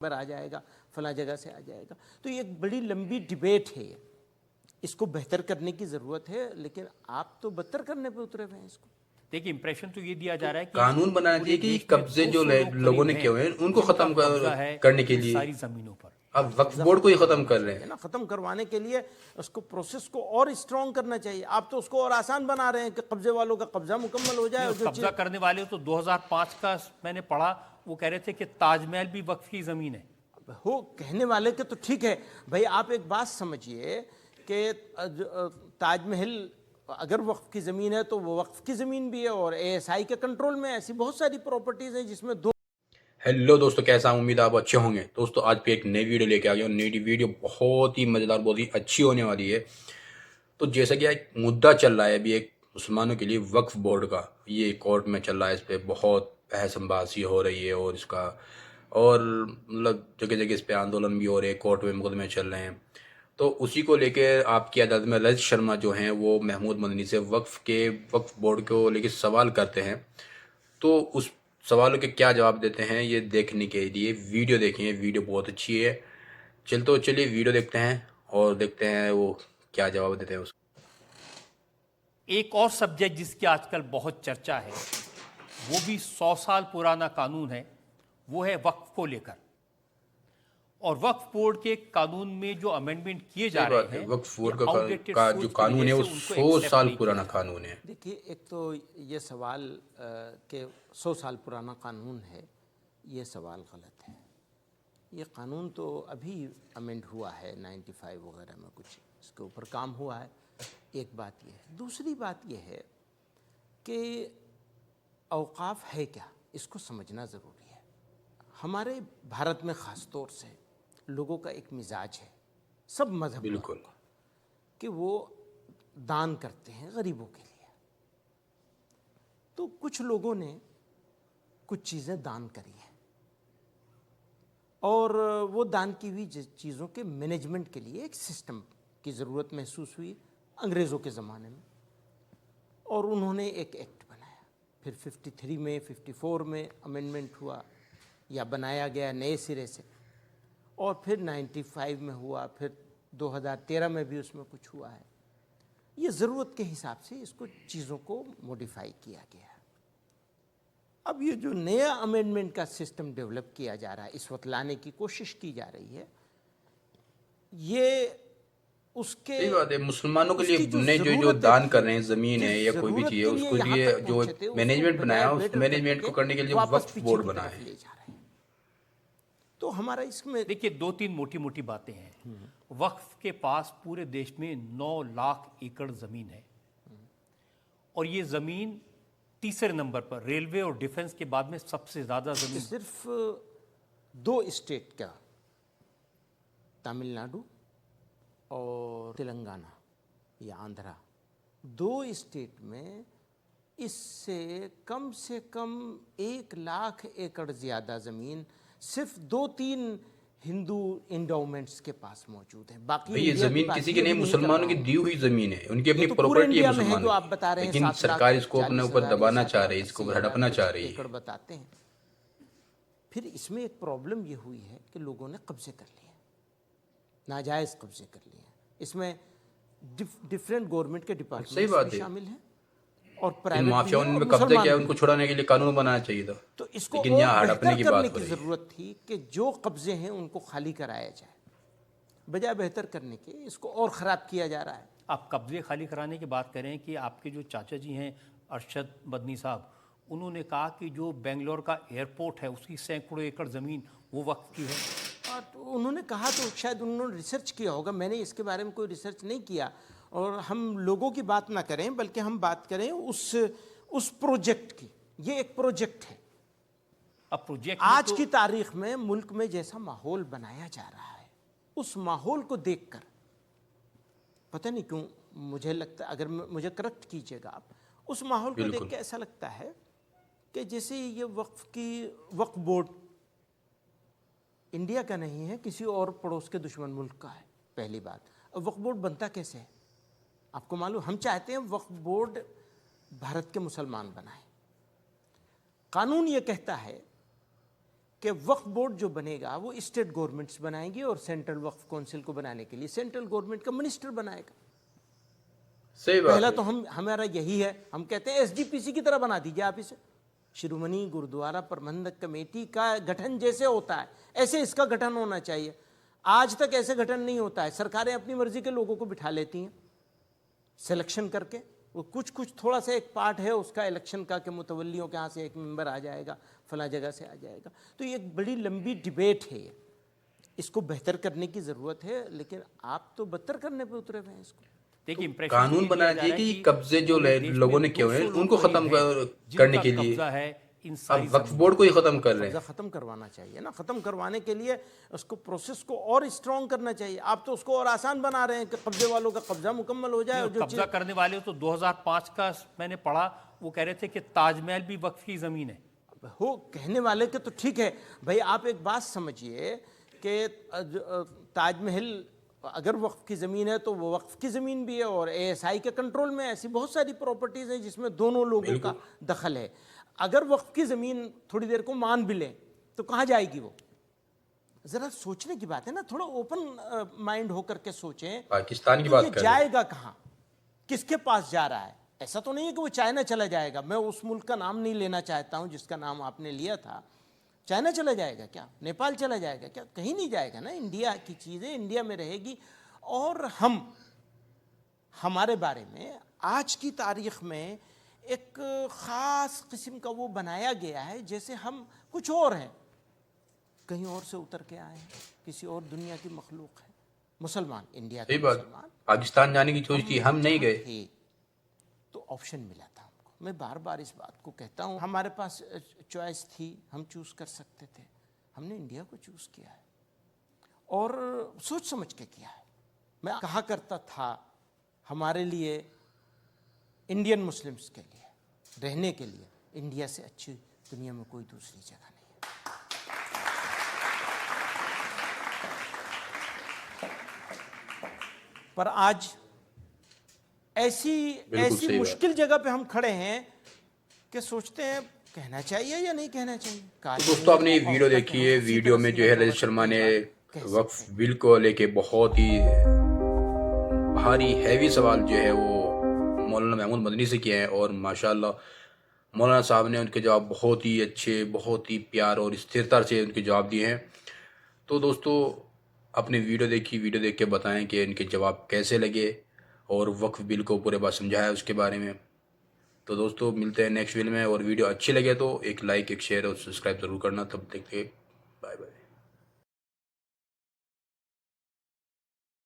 पर आ जाएगा, फला जगह से आ जाएगा। तो ये एक बड़ी लंबी डिबेट है, इसको बेहतर करने की ज़रूरत है, लेकिन आप तो बदतर करने पे उतरे हुए हैं इसको। देखिए इंप्रेशन तो ये दिया जा रहा है कि कानून बनाना चाहिए कि कब्जे जो लोगों ने किए हुए हैं उनको खत्म करने के लिए सारी जमीनों पर अब वक्फ बोर्ड को ही खत्म कर रहे हैं ना। खत्म करवाने के लिए उसको प्रोसेस को और स्ट्रॉन्ग करना चाहिए। आप तो उसको और आसान बना रहे हैं कि कब्जे वालों का कब्जा मुकम्मल हो जाए। कब्जा करने वाले तो 2005 का मैंने पढ़ा, वो कह रहे थे कि ताजमहल भी वक्फ की जमीन है। हो कहने वाले के तो ठीक है भाई, आप एक बात समझिए कि ताजमहल अगर वक्फ की ज़मीन है तो वो वक्फ की ज़मीन भी है और एएसआई के कंट्रोल में ऐसी बहुत सारी प्रॉपर्टीज़ हैं जिसमें दो। हेलो दोस्तों, कैसा उम्मीद आप अच्छे होंगे। दोस्तों आज पे एक नई वीडियो लेके आ गया और नई वीडियो बहुत ही मज़ेदार, बहुत ही अच्छी होने वाली है। तो जैसा कि एक मुद्दा चल रहा है अभी एक मुसलमानों के लिए वक्फ बोर्ड का, ये कोर्ट में चल रहा है, इस पर बहुत बहसबाजी हो रही है और इसका और मतलब जगह जगह इस पर आंदोलन भी हो रहे हैं, कोर्ट में मुकदमे चल रहे हैं। तो उसी को लेके आपकी अदालत में रजत शर्मा जो हैं वो महमूद मदनी से वक्फ बोर्ड को लेके सवाल करते हैं। तो उस सवालों के क्या जवाब देते हैं ये देखने के लिए वीडियो देखें, वीडियो बहुत अच्छी है। चलिए वीडियो देखते हैं और देखते हैं वो क्या जवाब देते हैं उसको। एक और सब्जेक्ट जिसकी आजकल बहुत चर्चा है, वो भी 100 साल पुराना कानून है, वो है वक्फ को लेकर। और वक्फ बोर्ड के कानून में जो अमेंडमेंट किए जा रहे हैं, वक्फ बोर्ड का जो कानून है वो 100 साल पुराना कानून है। देखिए, एक तो ये सवाल के 100 साल पुराना कानून है, ये सवाल गलत है। ये कानून तो अभी अमेंड हुआ है 95 वगैरह में, कुछ इसके ऊपर काम हुआ है। एक बात ये है। दूसरी बात ये है कि औकाफ है क्या, इसको समझना ज़रूरी है। हमारे भारत में ख़ास तौर से लोगों का एक मिजाज है, सब मज़हब बिल्कुल, कि वो दान करते हैं गरीबों के लिए। तो कुछ लोगों ने कुछ चीज़ें दान करी हैं और वो दान की हुई चीज़ों के मैनेजमेंट के लिए एक सिस्टम की ज़रूरत महसूस हुई अंग्रेज़ों के ज़माने में, और उन्होंने एक एक्ट बनाया। फिर 53 में 54 में अमेंडमेंट हुआ या बनाया गया नए सिरे से, और फिर 95 में हुआ, फिर 2013 में भी उसमें कुछ हुआ है। ये ज़रूरत के हिसाब से इसको चीज़ों को मॉडिफाई किया गया है। अब ये जो नया अमेंडमेंट का सिस्टम डेवलप किया जा रहा है, इस वक्त लाने की कोशिश की जा रही है, ये उसके सही बात है। मुसलमानों के लिए जो दान कर रहे हैं, ज़मीन है या कोई भी चीज़ है, उसको लिए जो मैनेजमेंट बनाया, उस मैनेजमेंट को करने के लिए वक्फ बोर्ड बना है। तो हमारा इसमें देखिए 2-3 मोटी मोटी बातें हैं। वक्फ के पास पूरे देश में 9 लाख एकड़ ज़मीन है, और ये ज़मीन तीसरे नंबर पर, रेलवे और डिफेंस के बाद में सबसे ज़्यादा ज़मीन सिर्फ 2 स्टेट का, तमिलनाडु और तेलंगाना या आंध्रा, 2 स्टेट में इससे कम से कम 1 लाख एकड़ ज़्यादा ज़मीन सिर्फ 2-3 हिंदू इंडोमेंट्स के पास मौजूद है। बाकी ये जमीन किसी के नहीं, मुसलमानों की दी हुई जमीन है, उनकी अपनी प्रॉपर्टी है मुसलमानों, जो आप बता रहे हैं, लेकिन सरकार इसको अपने ऊपर दबाना चाह रही है, इसको हड़पना चाह रही है। एकड़ बताते हैं। फिर इसमें एक प्रॉब्लम ये हुई है कि लोगों ने कब्जे कर लिए, नाजायज़ कब्जे कर लिए। इसमें डिफरेंट गवर्नमेंट के डिपार्टमेंट शामिल हैं और प्राइवेट माफियाओं ने कब्जा किया, उनको छुड़ाने के लिए कानून बनाना चाहिए था। तो इसको लेकिन यहाँ हड़पने की बात की ज़रूरत थी कि जो कब्जे हैं उनको खाली कराया जाए, बजाय बेहतर करने के इसको और ख़राब किया जा रहा है। आप कब्जे खाली कराने की बात करें कि आपके जो चाचा जी हैं अरशद मदनी साहब, उन्होंने कहा कि जो बेंगलोर का एयरपोर्ट है उसकी सैकड़ों एकड़ ज़मीन वो वक्फ की है। तो उन्होंने कहा, तो शायद उन्होंने रिसर्च किया होगा, मैंने इसके बारे में कोई रिसर्च नहीं किया। और हम लोगों की बात ना करें, बल्कि हम बात करें उस प्रोजेक्ट की। ये एक प्रोजेक्ट है। अब प्रोजेक्ट आज की तारीख में मुल्क में जैसा माहौल बनाया जा रहा है, उस माहौल को देखकर पता नहीं क्यों मुझे लगता, अगर मुझे करेक्ट कीजिएगा आप, उस माहौल को देख के ऐसा लगता है कि जैसे ये वक्फ बोर्ड इंडिया का नहीं है, किसी और पड़ोस के दुश्मन मुल्क का है। पहली बात, अब वक्फ बोर्ड बनता कैसे है आपको मालूम? हम चाहते हैं वक्फ बोर्ड भारत के मुसलमान बनाए। कानून ये कहता है कि वक्फ बोर्ड जो बनेगा वो स्टेट गवर्नमेंट्स बनाएंगी और सेंट्रल वक्फ काउंसिल को बनाने के लिए सेंट्रल गवर्नमेंट का मिनिस्टर बनाएगा। सही बात पहला है। तो हमारा यही है, हम कहते हैं एसजीपीसी की तरह बना दीजिए आप इसे, शिरोमणि गुरुद्वारा प्रबंधक कमेटी का गठन जैसे होता है ऐसे इसका गठन होना चाहिए। आज तक ऐसे गठन नहीं होता है, सरकारें अपनी मर्जी के लोगों को बिठा लेती हैं सिलेक्शन करके, वो कुछ थोड़ा सा एक पार्ट है उसका इलेक्शन का कि मुतवल्लियों के यहाँ से एक मेंबर आ जाएगा, फला जगह से आ जाएगा। तो ये एक बड़ी लंबी डिबेट है, इसको बेहतर करने की ज़रूरत है, लेकिन आप तो बदतर करने पे उतरे हुए हैं इसको। देखिए impression कानून ये दिया बनाना जा चाहिए रहा है कि कब्जे जो पूरे देश लोगों में ने किए हुए हैं 200 उनको लोग खत्म करीब हैं करने जिनका के लिए कब्जा है इन अब सारी वक्फ जमीनों बोर्ड को ही खत्म कर रहे हैं। कब्जा ख़त्म करवाना चाहिए ना, ख़त्म करवाने के लिए उसको प्रोसेस को और स्ट्रॉन्ग करना चाहिए। आप तो उसको और आसान बना रहे हैं कि कब्जे वालों का कब्जा मुकम्मल हो जाए। और जो कब्जा करने वाले तो 2005 का मैंने पढ़ा, वो कह रहे थे कि ताजमहल भी वक्फ की ज़मीन है। हो कहने वाले के तो ठीक है भाई, आप एक बात समझिए कि ताजमहल अगर वक्फ की ज़मीन है तो वो वक्फ की ज़मीन भी है और एएसआई के कंट्रोल में ऐसी बहुत सारी प्रॉपर्टीज़ हैं जिसमें दोनों लोगों का दखल है। अगर वक्फ की ज़मीन थोड़ी देर को मान भी लें तो कहाँ जाएगी वो? ज़रा सोचने की बात है ना, थोड़ा ओपन माइंड होकर के सोचें। पाकिस्तान की तो बात ये कर रहे हैं। जाएगा कहाँ, किसके पास जा रहा है? ऐसा तो नहीं है कि वो चाइना चला जाएगा। मैं उस मुल्क का नाम नहीं लेना चाहता हूँ जिसका नाम आपने लिया था। चाइना चला जाएगा क्या? नेपाल चला जाएगा क्या? कहीं नहीं जाएगा ना। इंडिया की चीज़ें इंडिया में रहेगी। और हमारे बारे में आज की तारीख में एक ख़ास किस्म का वो बनाया गया है जैसे हम कुछ और हैं, कहीं और से उतर के आए हैं, किसी और दुनिया की मखलूक है। मुसलमान, इंडिया के सही बात, मुसलमान पाकिस्तान जाने की सोच थी, हम नहीं गए। थे तो ऑप्शन मिला था हमको। मैं बार बार इस बात को कहता हूँ, हमारे पास चॉइस थी, हम चूज़ कर सकते थे। हमने इंडिया को चूज़ किया है और सोच समझ के किया है। मैं कहा करता था हमारे लिए, इंडियन मुस्लिम्स के लिए रहने के लिए इंडिया से अच्छी दुनिया में कोई दूसरी जगह नहीं है। पर आज ऐसी मुश्किल जगह पे हम खड़े हैं कि सोचते हैं कहना चाहिए या नहीं कहना चाहिए। तो दोस्तों आपने ये वीडियो देखी है, वीडियो में जो है रजत शर्मा ने वक्फ बिल को लेके बहुत ही भारी हैवी सवाल जो है वो मौलाना महमूद मदनी से किए हैं और माशाल्लाह मौलाना साहब ने उनके जवाब बहुत ही अच्छे, बहुत ही प्यार और स्थिरता से उनके जवाब दिए हैं। तो दोस्तों अपने वीडियो देख के बताएं कि इनके जवाब कैसे लगे और वक्फ बिल को पूरे बात समझाया उसके बारे में। तो दोस्तों मिलते हैं नेक्स्ट वीडियो में, और वीडियो अच्छी लगे तो एक लाइक, एक शेयर और सब्सक्राइब ज़रूर करना। तब तक के